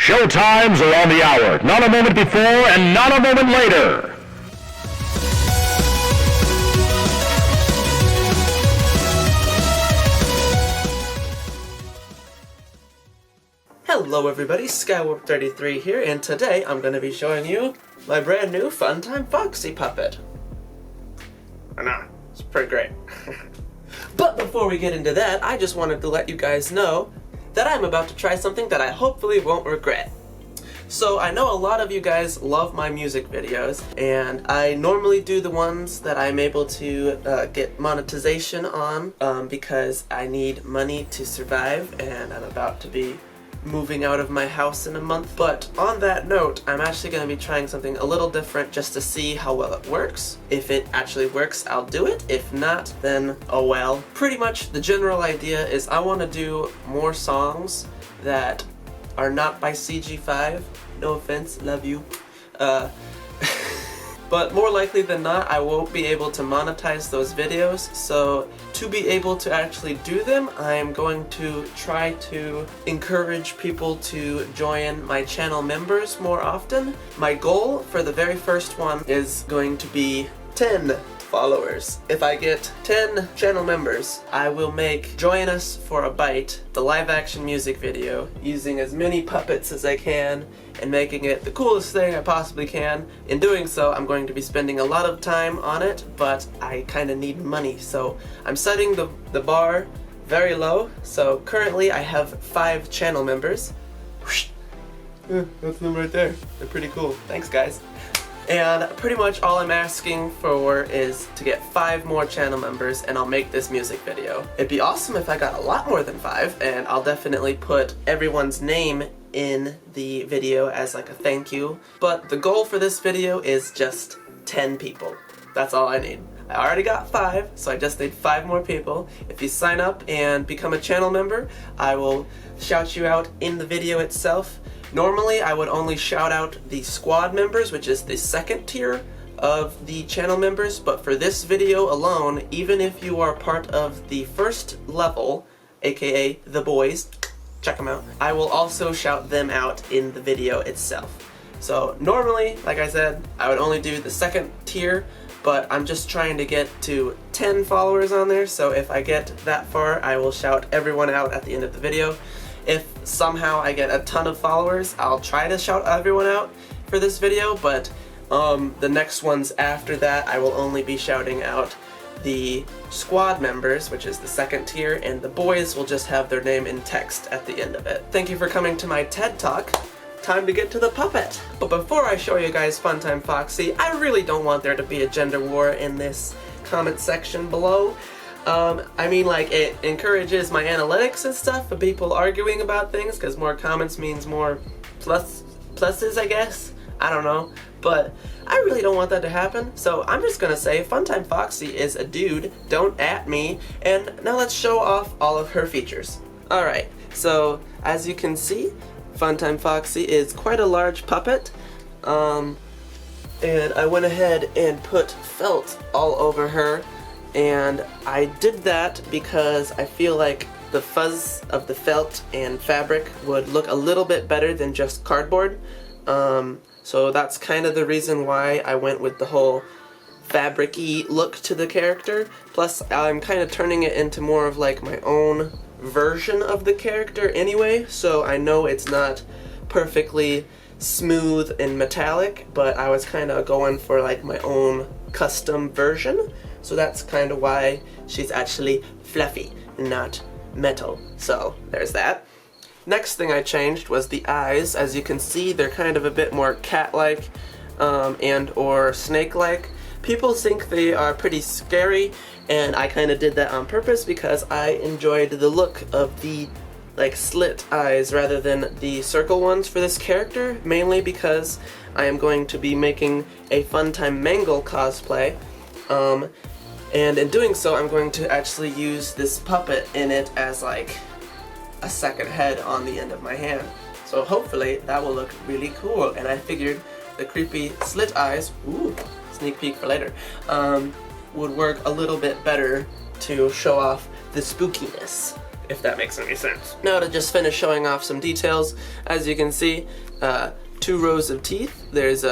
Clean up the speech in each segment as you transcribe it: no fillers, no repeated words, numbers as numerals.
Show times are on the hour, not a moment before and not a moment later. Hello everybody, Skywarp33 here, and today I'm going to be showing you my brand new Funtime Foxy puppet. I know, it's pretty great. But before we get into that, I just wanted to let you guys know that I'm about to try something that I hopefully won't regret. So I know a lot of you guys love my music videos, and I normally do the ones that I'm able to get monetization on because I need money to survive, and I'm about to be moving out of my house in a month. But on that note, I'm actually going to be trying something a little different just to see how well it works. If it actually works, I'll do it. If not, then oh well. Pretty much the general idea is I want to do more songs that are not by CG5. No offense, love you. But more likely than not, I won't be able to monetize those videos, so to be able to actually do them, I'm going to try to encourage people to join my channel members more often. My goal for the very first one is going to be 10 followers. If I get 10 channel members, I will make Join Us for a Bite, the live action music video, using as many puppets as I can and making it the coolest thing I possibly can. In doing so, I'm going to be spending a lot of time on it, but I kind of need money, so I'm setting the bar very low. So currently I have 5 channel members. That's them right there. They're pretty cool. Thanks guys. And pretty much all I'm asking for is to get 5 more channel members and I'll make this music video. It'd be awesome if I got a lot more than 5, and I'll definitely put everyone's name in the video as like a thank you. But the goal for this video is just 10 people. That's all I need. I already got 5, so I just need 5 more people. If you sign up and become a channel member, I will shout you out in the video itself. Normally, I would only shout out the squad members, which is the second tier of the channel members, but for this video alone, even if you are part of the first level, aka the boys, check them out, I will also shout them out in the video itself. So normally, like I said, I would only do the second tier, but I'm just trying to get to 10 followers on there, so if I get that far, I will shout everyone out at the end of the video. If somehow I get a ton of followers, I'll try to shout everyone out for this video, but the next ones after that, I will only be shouting out the squad members, which is the second tier, and the boys will just have their name in text at the end of it. Thank you for coming to my TED Talk. Time to get to the puppet. But before I show you guys Funtime Foxy, I really don't want there to be a gender war in this comment section below. I mean, like, it encourages my analytics and stuff for people arguing about things, because more comments means more pluses, I guess. I don't know. But I really don't want that to happen, so I'm just gonna say Funtime Foxy is a dude, don't at me, and now let's show off all of her features. Alright, so as you can see, Funtime Foxy is quite a large puppet, and I went ahead and put felt all over her. And I did that because I feel like the fuzz of the felt and fabric would look a little bit better than just cardboard. So that's kind of the reason why I went with the whole fabric-y look to the character. Plus, I'm kind of turning it into more of like my own version of the character anyway, so I know it's not perfectly smooth and metallic, but I was kind of going for like my own custom version. So that's kind of why she's actually fluffy, not metal. So there's that. Next thing I changed was the eyes. As you can see, they're kind of a bit more cat-like and or snake-like. People think they are pretty scary, and I kind of did that on purpose because I enjoyed the look of the like slit eyes rather than the circle ones for this character, mainly because I am going to be making a Funtime Mangle cosplay. And in doing so, I'm going to actually use this puppet in it as like a second head on the end of my hand. So hopefully that will look really cool, and I figured the creepy slit eyes, ooh, sneak peek for later, would work a little bit better to show off the spookiness. if that makes any sense. Now to just finish showing off some details, as you can see, 2 rows of teeth. There's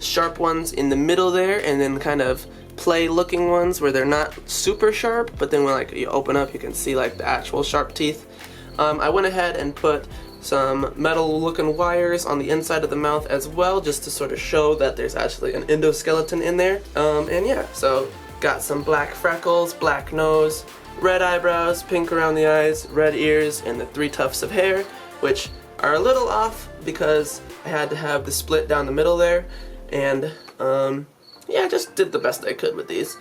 sharp ones in the middle there, and then kind of play looking ones where they're not super sharp, but then when like you open up you can see like the actual sharp teeth. I went ahead and put some metal looking wires on the inside of the mouth as well, just to sort of show that there's actually an endoskeleton in there. And yeah, so got some black freckles, black nose, red eyebrows, pink around the eyes, red ears, and the 3 tufts of hair, which are a little off because I had to have the split down the middle there, and yeah, I just did the best I could with these.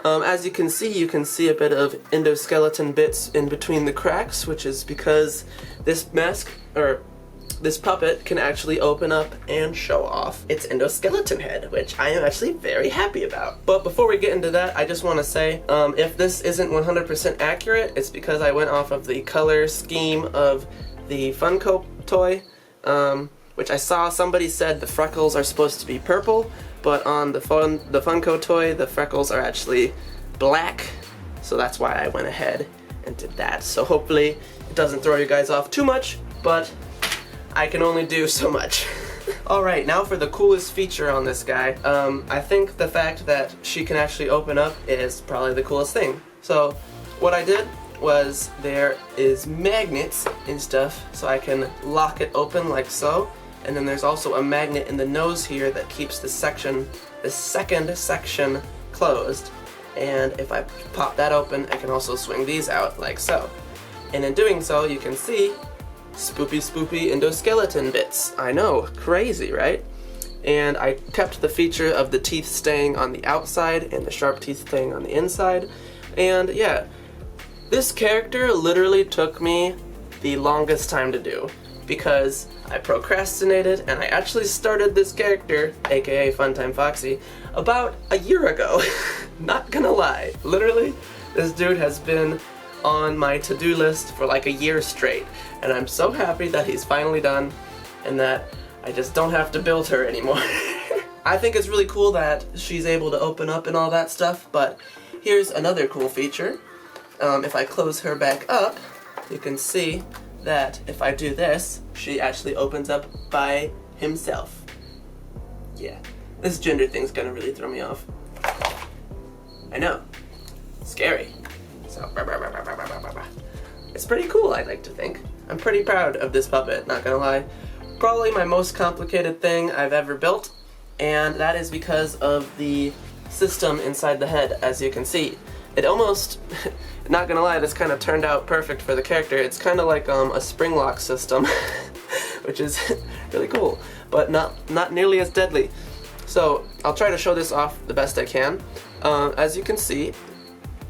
As you can see a bit of endoskeleton bits in between the cracks, which is because this mask, or this puppet, can actually open up and show off its endoskeleton head, which I am actually very happy about. But before we get into that, I just want to say, if this isn't 100% accurate, it's because I went off of the color scheme of the Funko toy, which I saw somebody said the freckles are supposed to be purple, but on the Funko toy, the freckles are actually black, so that's why I went ahead and did that. So hopefully it doesn't throw you guys off too much, but I can only do so much. Alright, now for the coolest feature on this guy. I think the fact that she can actually open up is probably the coolest thing. So what I did was there is magnets and stuff, so I can lock it open like so. And then there's also a magnet in the nose here that keeps the second section closed. And if I pop that open, I can also swing these out like so. And in doing so, you can see spoopy endoskeleton bits. I know, crazy, right? And I kept the feature of the teeth staying on the outside and the sharp teeth staying on the inside. And yeah, this character literally took me the longest time to do, because I procrastinated and I actually started this character, aka Funtime Foxy, about a year ago. Not gonna lie. Literally, this dude has been on my to-do list for like a year straight, and I'm so happy that he's finally done and that I just don't have to build her anymore. I think it's really cool that she's able to open up and all that stuff, but here's another cool feature. If I close her back up, you can see that if I do this, she actually opens up by himself. Yeah, this gender thing's gonna really throw me off. I know, scary. So, it's pretty cool, I like to think. I'm pretty proud of this puppet, not gonna lie. Probably my most complicated thing I've ever built, and that is because of the system inside the head, as you can see. It almost, not gonna lie, this kind of turned out perfect for the character. It's kind of like a spring lock system, which is really cool, but not nearly as deadly. So I'll try to show this off the best I can. As you can see,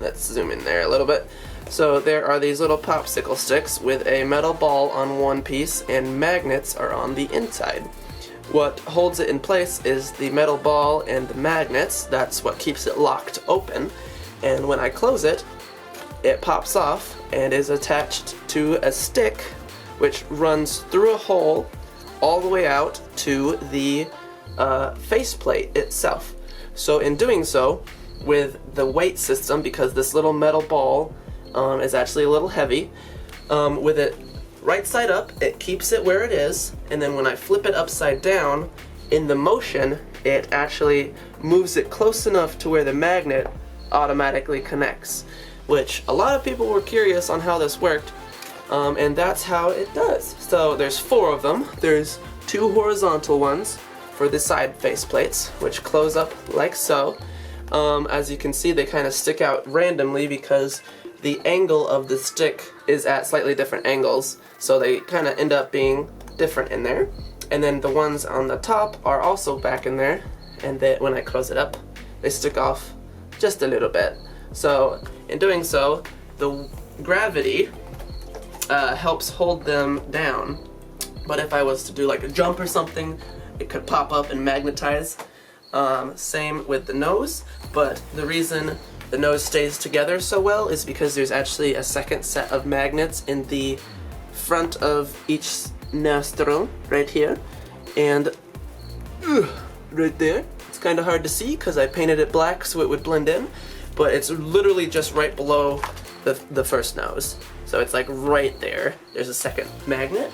let's zoom in there a little bit. So there are these little popsicle sticks with a metal ball on one piece, and magnets are on the inside. What holds it in place is the metal ball and the magnets. That's what keeps it locked open. And when I close it, it pops off and is attached to a stick which runs through a hole all the way out to the faceplate itself. So in doing so, with the weight system, because this little metal ball is actually a little heavy, with it right side up, it keeps it where it is, and then when I flip it upside down, in the motion, it actually moves it close enough to where the magnet automatically connects, which a lot of people were curious on how this worked, and that's how it does. So there's 4 of them. There's 2 horizontal ones for the side faceplates, which close up like so. As you can see, they kind of stick out randomly because the angle of the stick is at slightly different angles, so they kind of end up being different in there. And then the ones on the top are also back in there, and then when I close it up, they stick off just a little bit. So in doing so, the gravity helps hold them down. But if I was to do like a jump or something, it could pop up and magnetize. Same with the nose, but the reason the nose stays together so well is because there's actually a second set of magnets in the front of each nostril, right here, and right there. It's kind of hard to see because I painted it black so it would blend in, but it's literally just right below the first nose. So it's like right there. There's a second magnet.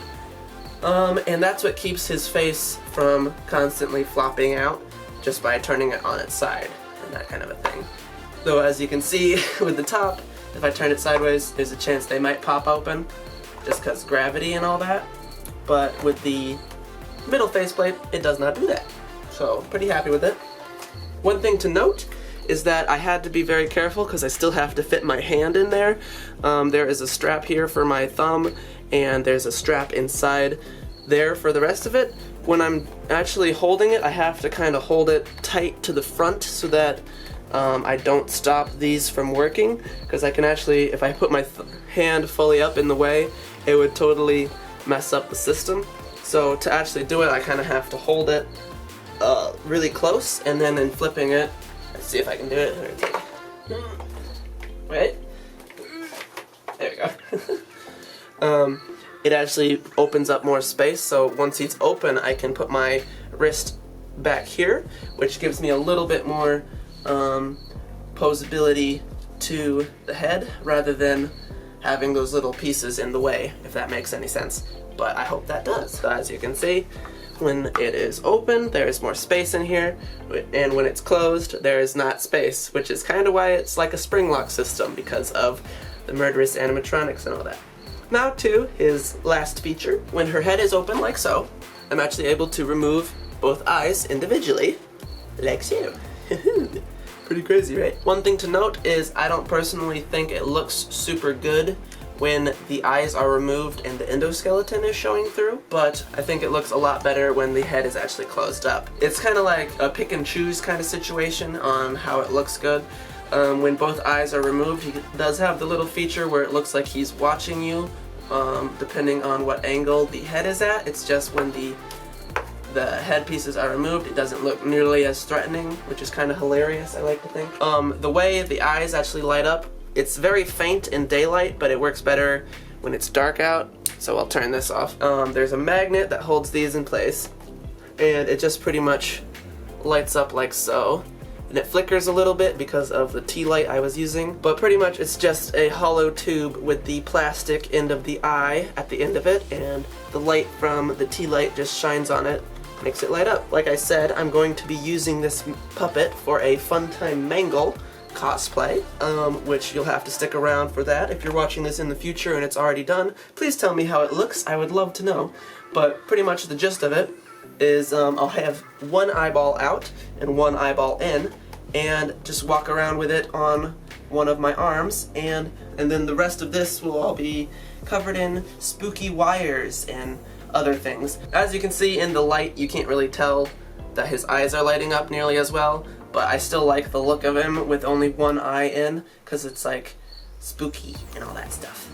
And that's what keeps his face from constantly flopping out just by turning it on its side and that kind of a thing. Though as you can see with the top, if I turn it sideways, there's a chance they might pop open just because gravity and all that. But with the middle faceplate, it does not do that. So pretty happy with it. One thing to note is that I had to be very careful because I still have to fit my hand in there. There is a strap here for my thumb, and there's a strap inside there for the rest of it. When I'm actually holding it, I have to kind of hold it tight to the front so that I don't stop these from working, because I can actually, if I put my hand fully up in the way, it would totally mess up the system. So to actually do it, I kind of have to hold it really close, and then in flipping it, let's see if I can do it. Right? There we go. It actually opens up more space, so once it's open, I can put my wrist back here, which gives me a little bit more posability to the head, rather than having those little pieces in the way, if that makes any sense. But I hope that does. So as you can see, when it is open, there is more space in here, and when it's closed, there is not space, which is kind of why it's like a spring lock system, because of the murderous animatronics and all that. Now to his last feature. When her head is open like so, I'm actually able to remove both eyes individually, like so. Pretty crazy, right? One thing to note is I don't personally think it looks super good when the eyes are removed and the endoskeleton is showing through, but I think it looks a lot better when the head is actually closed up. It's kind of like a pick and choose kind of situation on how it looks good. When both eyes are removed, he does have the little feature where it looks like he's watching you, depending on what angle the head is at. It's just when the head pieces are removed, it doesn't look nearly as threatening, which is kind of hilarious, I like to think. The way the eyes actually light up, it's very faint in daylight, but it works better when it's dark out, so I'll turn this off. There's a magnet that holds these in place, and it just pretty much lights up like so. And it flickers a little bit because of the tea light I was using, but pretty much it's just a hollow tube with the plastic end of the eye at the end of it, and the light from the tea light just shines on it, makes it light up. Like I said, I'm going to be using this puppet for a Funtime Mangle cosplay, which you'll have to stick around for that. If you're watching this in the future and it's already done, please tell me how it looks. I would love to know. But pretty much the gist of it is I'll have one eyeball out and one eyeball in, and just walk around with it on one of my arms, and then the rest of this will all be covered in spooky wires and other things. As you can see in the light, you can't really tell that his eyes are lighting up nearly as well, but I still like the look of him with only one eye in, because it's like spooky and all that stuff.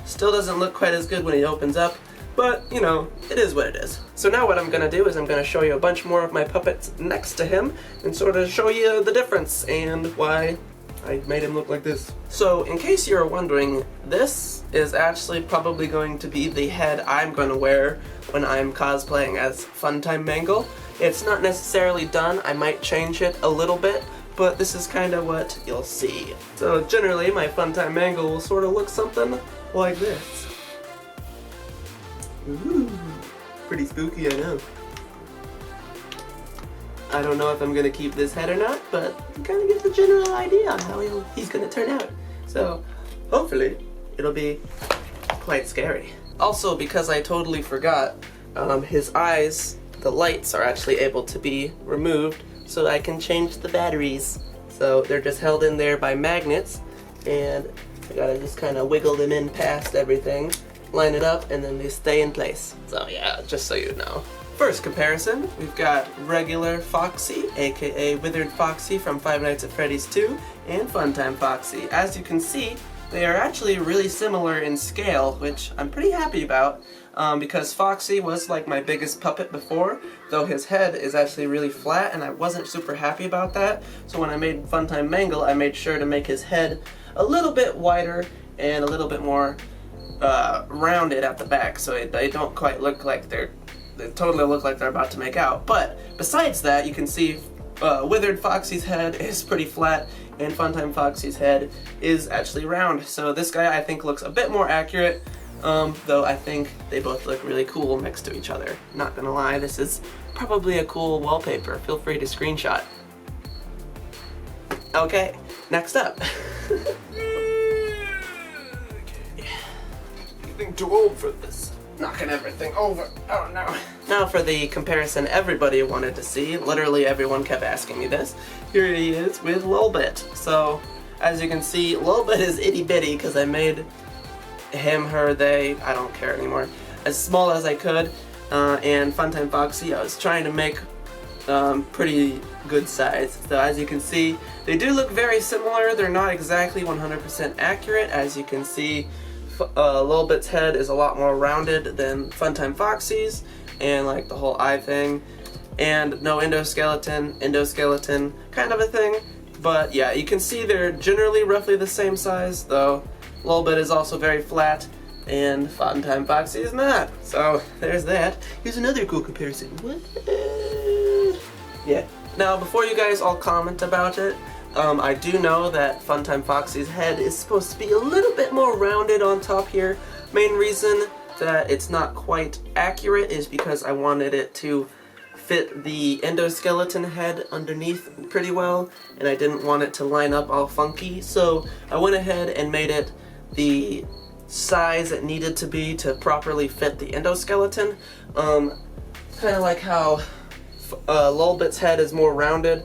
Still doesn't look quite as good when he opens up, but you know, it is what it is. So now what I'm gonna do is I'm gonna show you a bunch more of my puppets next to him and sort of show you the difference and why I made him look like this. So in case you're wondering, this is actually probably going to be the head I'm going to wear when I'm cosplaying as Funtime Mangle. It's not necessarily done, I might change it a little bit, but this is kind of what you'll see. So generally my Funtime Mangle will sort of look something like this. Ooh, pretty spooky, I know. I don't know if I'm going to keep this head or not, but you kind of get the general idea on how he's going to turn out. So hopefully it'll be quite scary. Also, because I totally forgot, his eyes, the lights are actually able to be removed so I can change the batteries. So they're just held in there by magnets, and I gotta just kind of wiggle them in past everything, line it up, and then they stay in place. So yeah, just so you know. First comparison, we've got regular Foxy, aka Withered Foxy from Five Nights at Freddy's 2, and Funtime Foxy. As you can see, they are actually really similar in scale, which I'm pretty happy about, because Foxy was like my biggest puppet before, though his head is actually really flat, and I wasn't super happy about that. So when I made Funtime Mangle, I made sure to make his head a little bit wider and a little bit more rounded at the back, so they don't quite look like they totally look like they're about to make out. But besides that, you can see Withered Foxy's head is pretty flat, and Funtime Foxy's head is actually round. So this guy I think looks a bit more accurate, though I think they both look really cool next to each other. Not gonna lie, this is probably a cool wallpaper. Feel free to screenshot. Okay, next up. Getting too old for this. Knocking everything over. Oh no. Now for the comparison everybody wanted to see. Literally everyone kept asking me this. Here he is with Lilbit. So, as you can see, Lilbit is itty bitty because I made him, her, they, I don't care anymore, as small as I could. And Funtime Foxy, I was trying to make pretty good size. So as you can see, they do look very similar. They're not exactly 100% accurate. As you can see, Lilbit's head is a lot more rounded than Funtime Foxy's, and like the whole eye thing, and no endoskeleton kind of a thing. But yeah, you can see they're generally roughly the same size, though Lilbit is also very flat and Funtime Foxy is not. So there's that. Here's another cool comparison. What? Yeah. Now before you guys all comment about it, I do know that Funtime Foxy's head is supposed to be a little bit more rounded on top here. Main reason that it's not quite accurate is because I wanted it to fit the endoskeleton head underneath pretty well, and I didn't want it to line up all funky, so I went ahead and made it the size it needed to be to properly fit the endoskeleton. Kind of like how Lilbit's head is more rounded.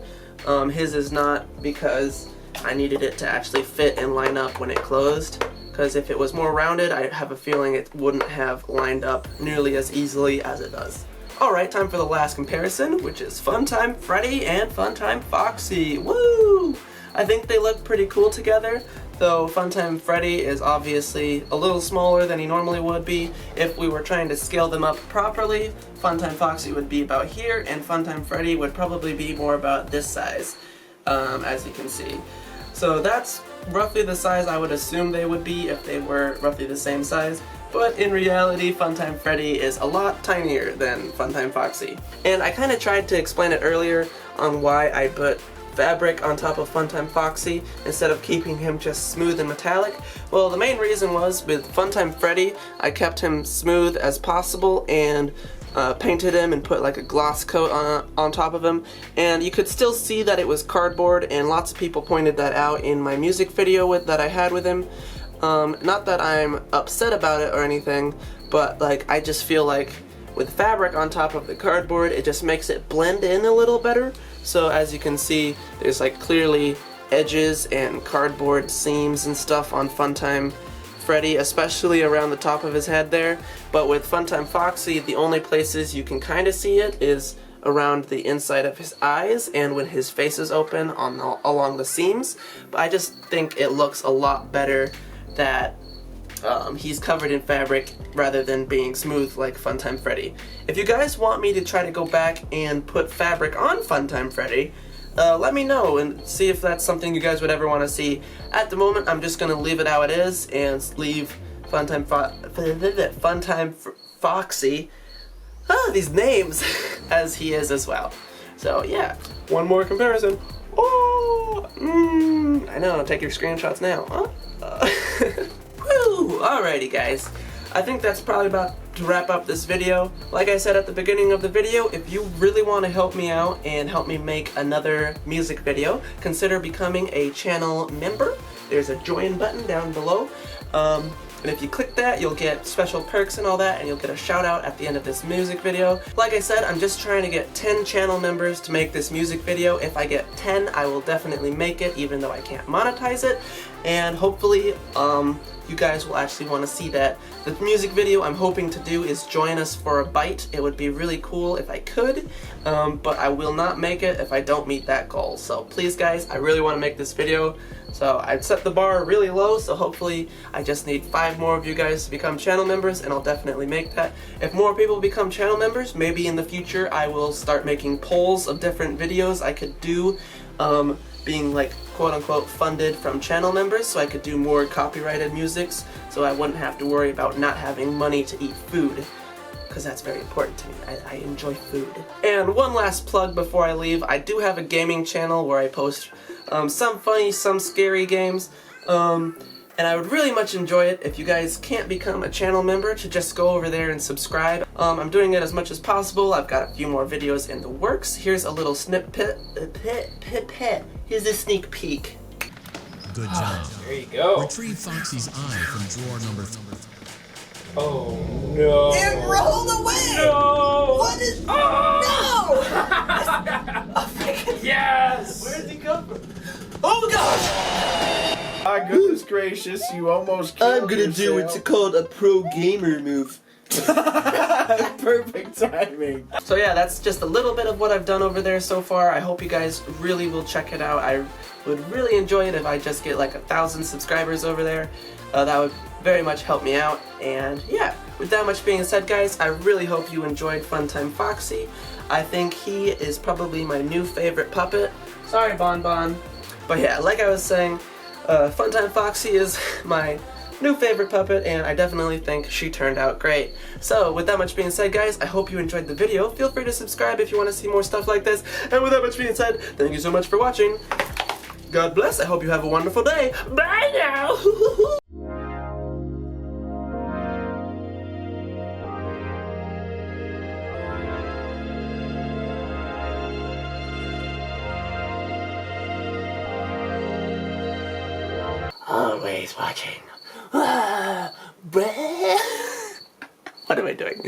His is not, because I needed it to actually fit and line up when it closed, because if it was more rounded, I have a feeling it wouldn't have lined up nearly as easily as it does. Alright, time for the last comparison, which is Funtime Freddy and Funtime Foxy. Woo! I think they look pretty cool together, though Funtime Freddy is obviously a little smaller than he normally would be. If we were trying to scale them up properly, Funtime Foxy would be about here, and Funtime Freddy would probably be more about this size, as you can see. So that's roughly the size I would assume they would be if they were roughly the same size. But in reality, Funtime Freddy is a lot tinier than Funtime Foxy. And I kind of tried to explain it earlier on why I put fabric on top of Funtime Foxy instead of keeping him just smooth and metallic. Well, the main reason was with Funtime Freddy, I kept him smooth as possible and painted him and put like a gloss coat on top of him, and you could still see that it was cardboard, and lots of people pointed that out in my music video that I had with him. Not that I'm upset about it or anything, but like I just feel like with fabric on top of the cardboard, it just makes it blend in a little better. So as you can see, there's like clearly edges and cardboard seams and stuff on Funtime Freddy, especially around the top of his head there. But with Funtime Foxy, the only places you can kind of see it is around the inside of his eyes and when his face is open along the seams. But I just think it looks a lot better that he's covered in fabric rather than being smooth like Funtime Freddy. If you guys want me to try to go back and put fabric on Funtime Freddy, let me know and see if that's something you guys would ever want to see. At the moment, I'm just going to leave it how it is and leave Funtime Foxy, these names, as he is as well. So yeah, one more comparison. Oh, I know, take your screenshots now. Woo! Alrighty guys, I think that's probably about to wrap up this video. Like I said at the beginning of the video, if you really want to help me out and help me make another music video, consider becoming a channel member. There's a join button down below. And if you click that, you'll get special perks and all that, and you'll get a shout out at the end of this music video. Like I said, I'm just trying to get 10 channel members to make this music video. If I get 10, I will definitely make it, even though I can't monetize it. And hopefully, you guys will actually want to see that. The music video I'm hoping to do is join us for a bite. It would be really cool if I could, but I will not make it if I don't meet that goal. So please guys, I really want to make this video. So I'd set the bar really low, so hopefully I just need 5 more of you guys to become channel members, and I'll definitely make that. If more people become channel members, maybe in the future I will start making polls of different videos I could do, being like quote-unquote funded from channel members, so I could do more copyrighted musics, so I wouldn't have to worry about not having money to eat food. because that's very important to me. I enjoy food. And one last plug before I leave, I do have a gaming channel where I post some funny, some scary games. And I would really much enjoy it if you guys can't become a channel member to just go over there and subscribe. I'm doing it as much as possible. I've got a few more videos in the works. Here's a little snippet. Here's a sneak peek. Good job. There you go. Retrieve Foxy's eye from drawer number 3. Oh no. It rolled away! No! What is... Oh! No! Yes! Where did he come from? Oh my gosh! My goodness gracious, you almost killed I'm gonna do yourself. what's called a pro gamer move. Perfect timing. So yeah, that's just a little bit of what I've done over there so far. I hope you guys really will check it out. I would really enjoy it if I just get like 1,000 subscribers over there. That would very much help me out. And yeah, with that much being said, guys, I really hope you enjoyed Funtime Foxy. I think he is probably my new favorite puppet. Sorry, Bon Bon. But yeah, like I was saying, Funtime Foxy is my new favorite puppet, and I definitely think she turned out great. So, with that much being said, guys, I hope you enjoyed the video. Feel free to subscribe if you want to see more stuff like this. And with that much being said, thank you so much for watching. God bless. I hope you have a wonderful day. Bye now! Always watching. What am I doing?